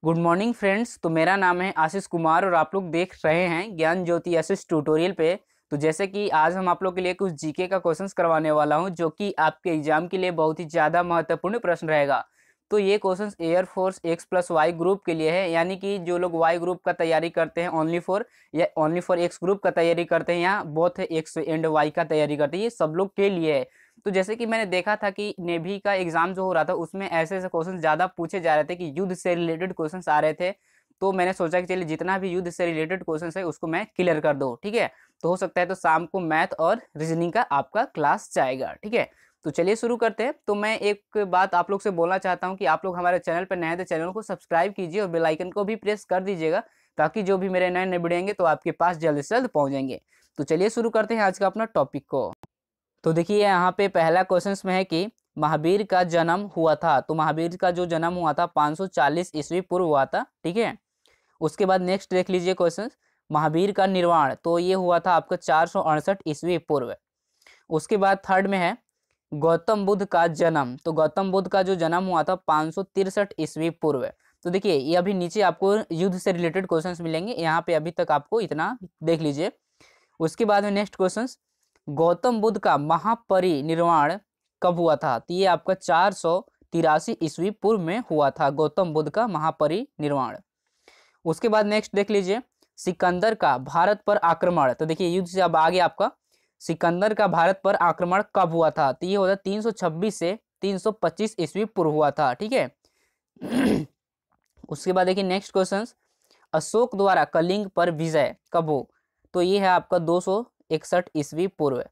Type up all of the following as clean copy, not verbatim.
Good morning friends. तो मेरा नाम है आशीष कुमार और आप लोग देख रहे हैं ज्ञान ज्योति एसएस ट्यूटोरियल पे। तो जैसे कि आज हम आप लोग के लिए कुछ जीके का क्वेश्चंस करवाने वाला हूं जो कि आपके एग्जाम के लिए बहुत ही ज़्यादा महत्वपूर्ण प्रश्न रहेगा। तो ये क्वेश्चंस एयरफोर्स X+Y ग्रुप के लिए है, यानी कि जो लोग वाई ग्रुप का तैयारी करते हैं ओनली फॉर एक्स ग्रुप का तैयारी करते हैं या बोथ एक्स एंड वाई का तैयारी करते हैं, ये सब लोग के लिए है। तो जैसे कि मैंने देखा था कि नेवी का एग्जाम जो हो रहा था उसमें ऐसे ऐसे क्वेश्चन ज़्यादा पूछे जा रहे थे कि युद्ध से रिलेटेड क्वेश्चन आ रहे थे। तो मैंने सोचा कि चलिए जितना भी युद्ध से रिलेटेड क्वेश्चन है उसको मैं क्लियर कर दूँ, ठीक है। तो हो सकता है तो शाम को मैथ और रीजनिंग का आपका क्लास जाएगा, ठीक है। तो चलिए शुरू करते हैं। तो मैं एक बात आप लोग से बोलना चाहता हूँ कि आप लोग हमारे चैनल पर नए हैं तो चैनल को सब्सक्राइब कीजिए और बेल आइकन को भी प्रेस कर दीजिएगा, ताकि जो भी मेरे नए नए वीडियो आएंगे तो आपके पास जल्द से जल्द पहुँचेंगे। तो चलिए शुरू करते हैं आज का अपना टॉपिक को। तो देखिए यहाँ पे पहला क्वेश्चन में है कि महावीर का जन्म हुआ था। तो महावीर का जो जन्म हुआ था 540 ईस्वी पूर्व हुआ था, ठीक है। उसके बाद नेक्स्ट देख लीजिए क्वेश्चन, महावीर का निर्वाण तो ये हुआ था आपका 468 ईस्वी पूर्व। उसके बाद थर्ड में है गौतम बुद्ध का जन्म। तो गौतम बुद्ध का जो जन्म हुआ था 563 ईस्वी पूर्व। तो देखिए ये अभी नीचे आपको युद्ध से रिलेटेड क्वेश्चंस मिलेंगे, यहाँ पे अभी तक आपको इतना देख लीजिए। उसके बाद में नेक्स्ट क्वेश्चन, गौतम बुद्ध का महापरिनिर्वाण कब हुआ था। तो ये आपका 483 ईस्वी पूर्व में हुआ था गौतम बुद्ध का महापरिनिर्वाण। उसके बाद नेक्स्ट देख लीजिए, सिकंदर का भारत पर आक्रमण। तो देखिए युद्ध से अब आगे आपका सिकंदर का भारत पर आक्रमण कब हुआ था। तो ये होता 326 से 325 ईस्वी पूर्व हुआ था, ठीक है। उसके बाद देखिए नेक्स्ट क्वेश्चन, अशोक द्वारा कलिंग पर विजय कब हो। तो ये है आपका 261 ईस्वी पूर्व।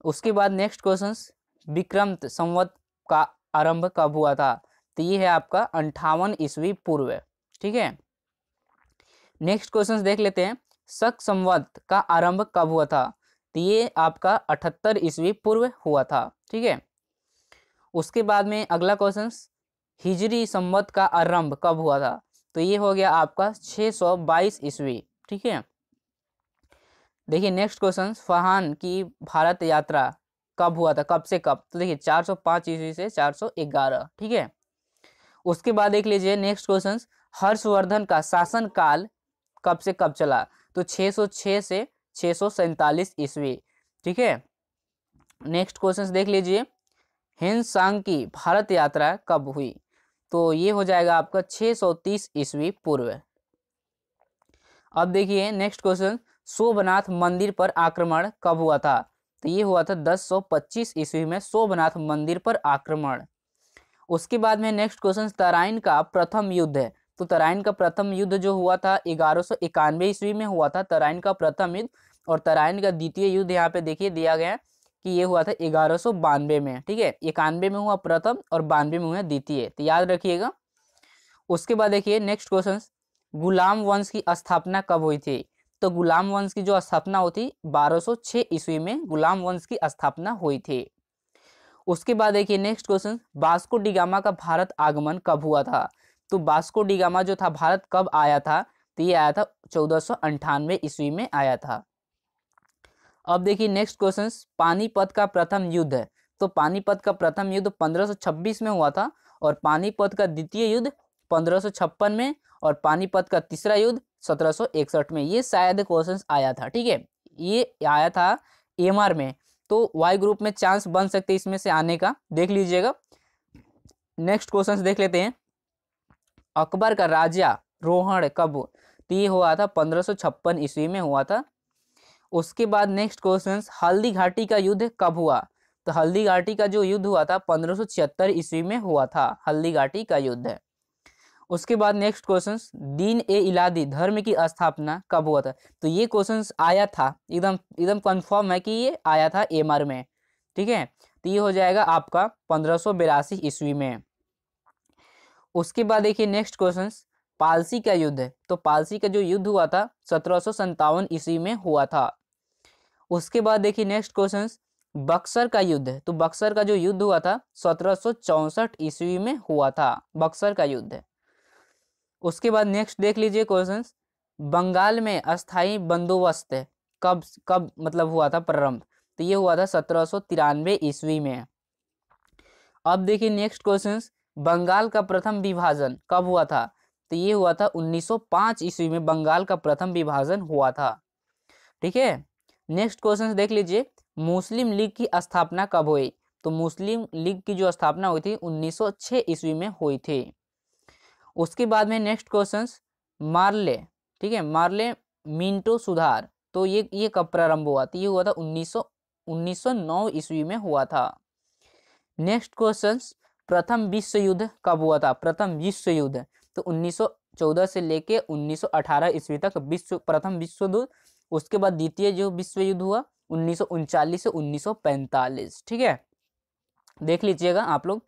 उसके बाद नेक्स्ट क्वेश्चन, विक्रम संवत का आरंभ कब हुआ था। तो ये है आपका 58 ईस्वी पूर्व, ठीक है। नेक्स्ट क्वेश्चन देख लेते हैं, शक संवत का आरंभ कब हुआ था। तो ये आपका 78 ईस्वी पूर्व हुआ था, ठीक है। उसके बाद में अगला क्वेश्चन, हिजरी संवत का आरंभ कब हुआ था। तो ये हो गया आपका 622 ईस्वी, ठीक है। देखिए नेक्स्ट क्वेश्चन, फरहान की भारत यात्रा कब हुआ था, कब से कब। तो देखिए 405 ईस्वी से 411, ठीक है। उसके बाद देख लीजिए नेक्स्ट क्वेश्चन, हर्षवर्धन का शासन काल कब से कब चला। तो 606 से 647 ईस्वी, ठीक है। नेक्स्ट क्वेश्चन देख लीजिए, हिंसांग की भारत यात्रा कब हुई। तो ये हो जाएगा आपका 630 ईस्वी पूर्व। अब देखिए नेक्स्ट क्वेश्चन, सोमनाथ मंदिर पर आक्रमण कब हुआ था। तो ये हुआ था 1025 ईस्वी में सोमनाथ मंदिर पर आक्रमण। उसके बाद में नेक्स्ट क्वेश्चन, तराइन का प्रथम युद्ध है। तो तराइन का प्रथम युद्ध जो हुआ था 1191 ईस्वी में हुआ था तराइन का प्रथम युद्ध। और तराइन का द्वितीय युद्ध यहाँ पे देखिए दिया गया कि ये हुआ था 1192 में, ठीक है। 91 में हुआ प्रथम और 92 में हुआ द्वितीय, तो याद रखिएगा। उसके बाद देखिए नेक्स्ट क्वेश्चन, गुलाम वंश की स्थापना कब हुई थी। तो गुलाम वंश की जो स्थापना हुई थी 1206 ईस्वी में गुलाम वंश की स्थापना हुई थी। उसके बाद देखिए next question, Vasco D gamma का भारत आगमन कब हुआ था। तो वास्को डी गामा जो था भारत कब आया था। तो ये आया था 1498 ईस्वी में आया था। अब देखिए नेक्स्ट क्वेश्चन, पानीपत का प्रथम युद्ध है। तो पानीपत का प्रथम युद्ध 1526 में हुआ था और पानीपत का द्वितीय युद्ध 1556 में और पानीपत का तीसरा युद्ध 1761 में। ये शायद क्वेश्चन आया था, ठीक है। ये आया था एमआर में, तो वाई ग्रुप में चांस बन सकते इसमें से आने का, देख लीजिएगा। नेक्स्ट क्वेश्चन देख लेते हैं, अकबर का राज्यारोहण कब। तो ये हुआ था 1556 ईस्वी में हुआ था। उसके बाद नेक्स्ट क्वेश्चन, हल्दी घाटी का युद्ध कब हुआ। तो हल्दी घाटी का जो युद्ध हुआ था 1576 ईस्वी में हुआ था हल्दी घाटी का युद्ध। उसके बाद नेक्स्ट क्वेश्चन, दीन ए इलादी धर्म की स्थापना कब हुआ था। तो ये क्वेश्चन आया था, एकदम एकदम कंफर्म है कि ये आया था एमआर में, ठीक है। तो ये हो जाएगा आपका 1582 ईस्वी में। उसके बाद देखिए नेक्स्ट क्वेश्चन, पालसी का युद्ध है। तो पालसी का जो युद्ध हुआ था 1757 ईस्वी में हुआ था। उसके बाद देखिए नेक्स्ट क्वेश्चन, बक्सर का युद्ध है। तो बक्सर का जो युद्ध हुआ था 1764 ईस्वी में हुआ था बक्सर का युद्ध। उसके बाद नेक्स्ट देख लीजिए क्वेश्चन, बंगाल में अस्थाई बंदोबस्त कब कब मतलब हुआ था प्रारंभ। तो ये हुआ था 1793 ईस्वी में। अब देखिए नेक्स्ट क्वेश्चन, बंगाल का प्रथम विभाजन कब हुआ था। तो ये हुआ था 1905 ईस्वी में बंगाल का प्रथम विभाजन हुआ था। ठीक है, नेक्स्ट क्वेश्चन देख लीजिए, मुस्लिम लीग की स्थापना कब हुई? तो मुस्लिम लीग की जो स्थापना हुई थी 1906 ईस्वी में हुई थी। उसके बाद में नेक्स्ट क्वेश्चन मार्ले, ठीक है, मार्ले मिंटो सुधार, तो ये कब प्रारंभ हुआ? तो ये हुआ था 1909 ईस्वी में हुआ था। नेक्स्ट क्वेश्चन, प्रथम विश्व युद्ध कब हुआ था? प्रथम विश्व युद्ध तो 1914 से लेके 1918 ईस्वी तक प्रथम विश्व युद्ध। उसके बाद द्वितीय जो विश्व युद्ध हुआ 1939 से 1945। ठीक है, देख लीजिएगा आप लोग।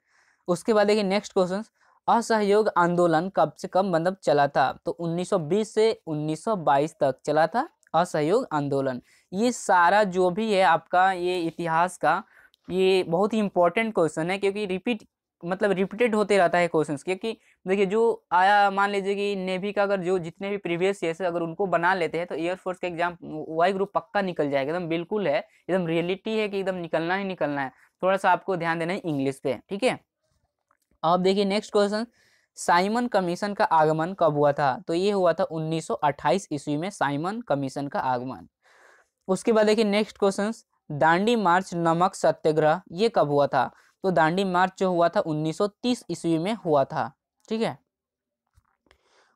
उसके बाद देखिए नेक्स्ट क्वेश्चन, असहयोग आंदोलन कब से कब मतलब चला था? तो 1920 से 1922 तक चला था असहयोग आंदोलन। ये सारा जो भी है आपका ये इतिहास का, ये बहुत ही इंपॉर्टेंट क्वेश्चन है, क्योंकि रिपीटेड होते रहता है क्वेश्चंस। क्योंकि देखिए जो आया, मान लीजिए कि नेवी का अगर जो जितने भी प्रीवियस ईयर से अगर उनको बना लेते हैं तो एयरफोर्स का एग्जाम वाई ग्रुप पक्का निकल जाएगा, एकदम बिल्कुल है, एकदम रियलिटी है कि एकदम निकलना ही निकलना है। थोड़ा सा आपको ध्यान देना है इंग्लिश पे। ठीक है, अब देखिए नेक्स्ट क्वेश्चन, साइमन कमीशन का आगमन कब हुआ था? तो ये हुआ था 1928 ईस्वी में साइमन कमीशन का आगमन। उसके बाद देखिए नेक्स्ट क्वेश्चन, दांडी मार्च नमक सत्याग्रह ये कब हुआ था? तो दांडी मार्च जो हुआ था 1930 ईस्वी में हुआ था। ठीक है,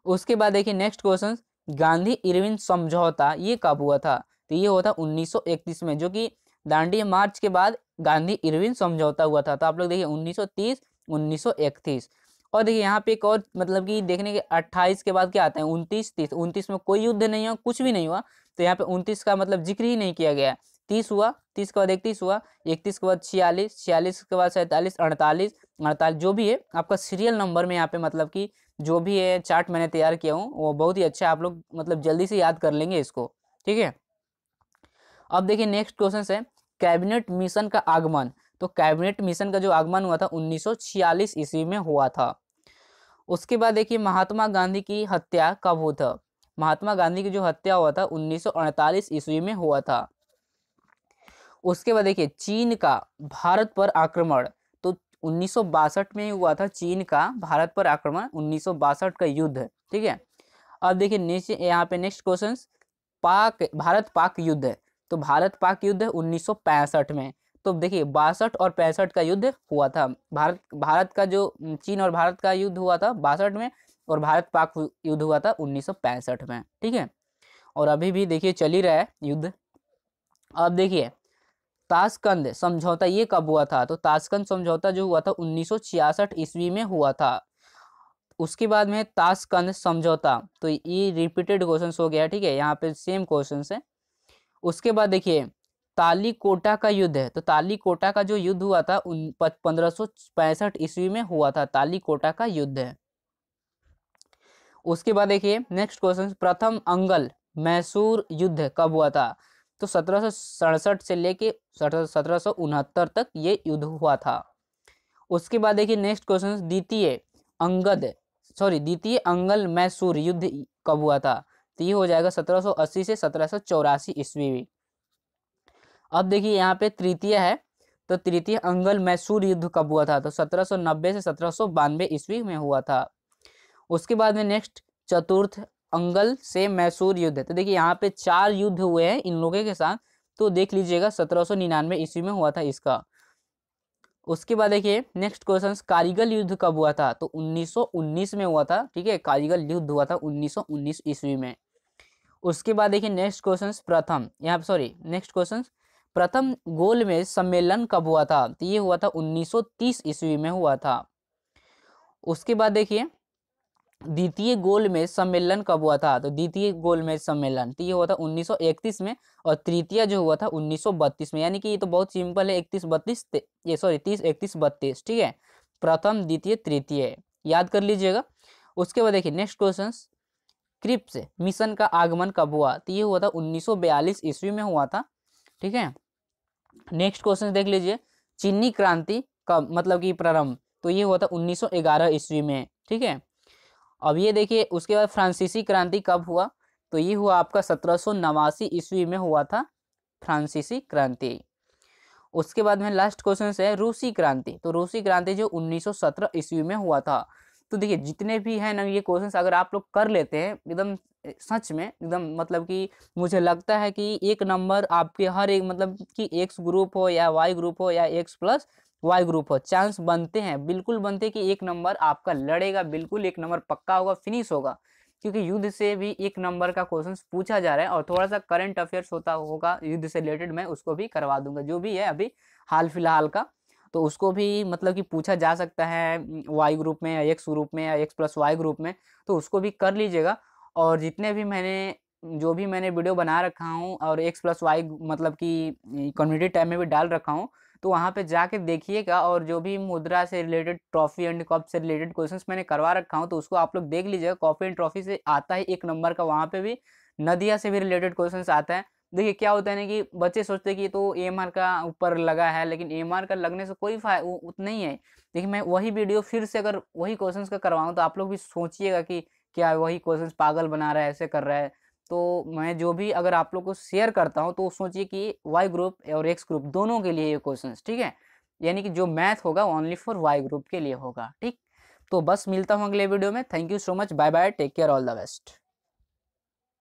उसके बाद देखिए नेक्स्ट क्वेश्चन, गांधी इरविन समझौता ये कब हुआ था? तो ये हुआ था 1931 में, जो कि दांडी मार्च के बाद गांधी इरविन समझौता हुआ था। तो आप लोग देखिए 1930 1931। और देखिए यहाँ पे एक और मतलब कि देखने के 28 के बाद क्या आता है 29 30। 29 में कोई युद्ध नहीं हुआ, कुछ भी नहीं हुआ, तो यहाँ पे 29 का मतलब जिक्र ही नहीं किया गया। 30 हुआ, 30 के बाद 31 हुआ, 31 के बाद 46, 46 के बाद 47, 48, 48 जो भी है आपका सीरियल नंबर में यहाँ पे मतलब कि जो भी है चार्ट मैंने तैयार किया हूँ वो बहुत ही अच्छा है, आप लोग मतलब जल्दी से याद कर लेंगे इसको। ठीक है, अब देखिए नेक्स्ट क्वेश्चन है, कैबिनेट मिशन का आगमन। तो कैबिनेट मिशन का जो आगमन हुआ था 1946 ईस्वी में हुआ था। उसके बाद देखिए महात्मा गांधी की हत्या कब हुआ था? महात्मा गांधी की जो हत्या हुआ था 1948 ईस्वी में हुआ था। उसके बाद देखिए चीन का भारत पर आक्रमण, तो 1962 में हुआ था चीन का भारत पर आक्रमण, 1962 का युद्ध। ठीक है, अब देखिए नीचे यहाँ पे नेक्स्ट क्वेश्चन, भारत पाक युद्ध है, तो भारत पाक युद्ध 1965 में। तो देखिए 62 और 65 का युद्ध हुआ था। भारत का जो चीन और भारत का युद्ध हुआ था 62 में, और भारत पाक युद्ध हुआ था 1965 में। ठीक है, और अभी भी देखिए चल ही रहा है युद्ध। अब देखिए ताशकंद समझौता ये कब हुआ था? तो ताशकंद समझौता जो हुआ था 1966 ईस्वी में हुआ था। उसके बाद में ताशकंद समझौता, तो ये रिपीटेड क्वेश्चन हो गया। ठीक है, यहाँ पे सेम क्वेश्चन है। उसके बाद देखिए तालीकोटा का युद्ध है, तो तालीकोटा का जो युद्ध हुआ था 1565 ईस्वी में हुआ था, तालीकोटा का युद्ध है। उसके बाद देखिए नेक्स्ट क्वेश्चन, प्रथम अंगल मैसूर युद्ध कब हुआ था? तो 1767 से लेके 1769 तक ये युद्ध हुआ था। उसके बाद देखिए नेक्स्ट क्वेश्चन, द्वितीय अंगल मैसूर युद्ध कब हुआ था? तो ये हो जाएगा 1780 से 1784 ईस्वी में। अब देखिए यहाँ पे तृतीय है, तो तृतीय अंगल मैसूर युद्ध कब हुआ था? तो 1790 से 1792 ईस्वी में हुआ था। उसके बाद में नेक्स्ट चतुर्थ अंगल से मैसूर युद्ध, तो देखिए यहाँ पे 4 युद्ध हुए हैं इन लोगों के साथ, तो देख लीजिएगा 1799 ईस्वी में हुआ था इसका। उसके बाद देखिए नेक्स्ट क्वेश्चन, कारगिल युद्ध कब हुआ था? तो 1919 में हुआ था। ठीक है, कारगिल युद्ध हुआ था 1919 ईस्वी में। उसके बाद देखिए नेक्स्ट क्वेश्चन, नेक्स्ट क्वेश्चन, प्रथम गोलमेज सम्मेलन कब हुआ था? तो ये हुआ था 1930 ईस्वी में हुआ था। उसके बाद देखिए द्वितीय गोलमेज सम्मेलन कब हुआ था? तो द्वितीय गोलमेज सम्मेलन तो ये हुआ था 1931 में, और तृतीय जो हुआ था 1932 में। यानी कि ये तो बहुत सिंपल है, 30 31 32। ठीक है, प्रथम द्वितीय तृतीय याद कर लीजिएगा। उसके बाद देखिए नेक्स्ट क्वेश्चन, क्रिप्स मिशन का आगमन कब हुआ? तो ये हुआ था 1942 ईस्वी में हुआ था। ठीक है, नेक्स्ट क्वेश्चन देख लीजिए, चीनी क्रांति कब मतलब कि प्रारंभ, तो ये हुआ था 1911 ईस्वी में। ठीक है, अब ये देखिए उसके बाद फ्रांसीसी क्रांति कब हुआ? तो ये हुआ आपका 1789 ईस्वी में हुआ था फ्रांसीसी क्रांति। उसके बाद में लास्ट क्वेश्चन है रूसी क्रांति, तो रूसी क्रांति जो 1917 ईस्वी में हुआ था। तो देखिए जितने भी हैं ना ये क्वेश्चंस अगर आप लोग कर लेते हैं एकदम सच में एकदम मतलब कि मुझे लगता है कि एक नंबर आपके हर एक मतलब कि एक्स ग्रुप हो या वाई ग्रुप हो या एक्स प्लस वाई ग्रुप हो, चांस बनते हैं, बिल्कुल बनते हैं कि एक नंबर आपका लड़ेगा, बिल्कुल एक नंबर पक्का होगा, फिनिश होगा, क्योंकि युद्ध से भी एक नंबर का क्वेश्चन पूछा जा रहा है और थोड़ा सा करंट अफेयर्स होता होगा युद्ध से रिलेटेड, मैं उसको भी करवा दूंगा जो भी है अभी हाल फिलहाल का, तो उसको भी मतलब कि पूछा जा सकता है वाई ग्रुप में या एक्स ग्रुप में या एक्स प्लस वाई ग्रुप में, तो उसको भी कर लीजिएगा। और जितने भी जो भी मैंने वीडियो बना रखा हूँ और एक्स प्लस वाई मतलब कि कम्युनिटी टैब में भी डाल रखा हूँ, तो वहाँ पे जाके देखिएगा, और जो भी मुद्रा से रिलेटेड ट्रॉफी एंड कप से रिलेटेड क्वेश्चंस मैंने करवा रखा हूँ तो उसको आप लोग देख लीजिएगा। कॉफी एंड ट्रॉफी से आता है एक नंबर का, वहाँ पे भी नदिया से भी रिलेटेड क्वेश्चंस आता है। देखिए क्या होता है ना कि बच्चे सोचते हैं कि तो एएमआर का ऊपर लगा है, लेकिन एएमआर का लगने से कोई नहीं है। देखिए मैं वही वीडियो फिर से अगर वही क्वेश्चंस का करवाऊँ तो आप लोग भी सोचिएगा कि क्या वही क्वेश्चंस पागल बना रहा है, ऐसे कर रहा है। तो मैं जो भी अगर आप लोग को शेयर करता हूँ तो सोचिए कि वाई ग्रुप और एक्स ग्रुप दोनों के लिए ये क्वेश्चंस, ठीक है, यानी कि जो मैथ होगा ओनली फॉर वाई ग्रुप के लिए होगा, ठीक। तो बस मिलता हूँ अगले वीडियो में। Thank you so much, bye bye, take care, all the best.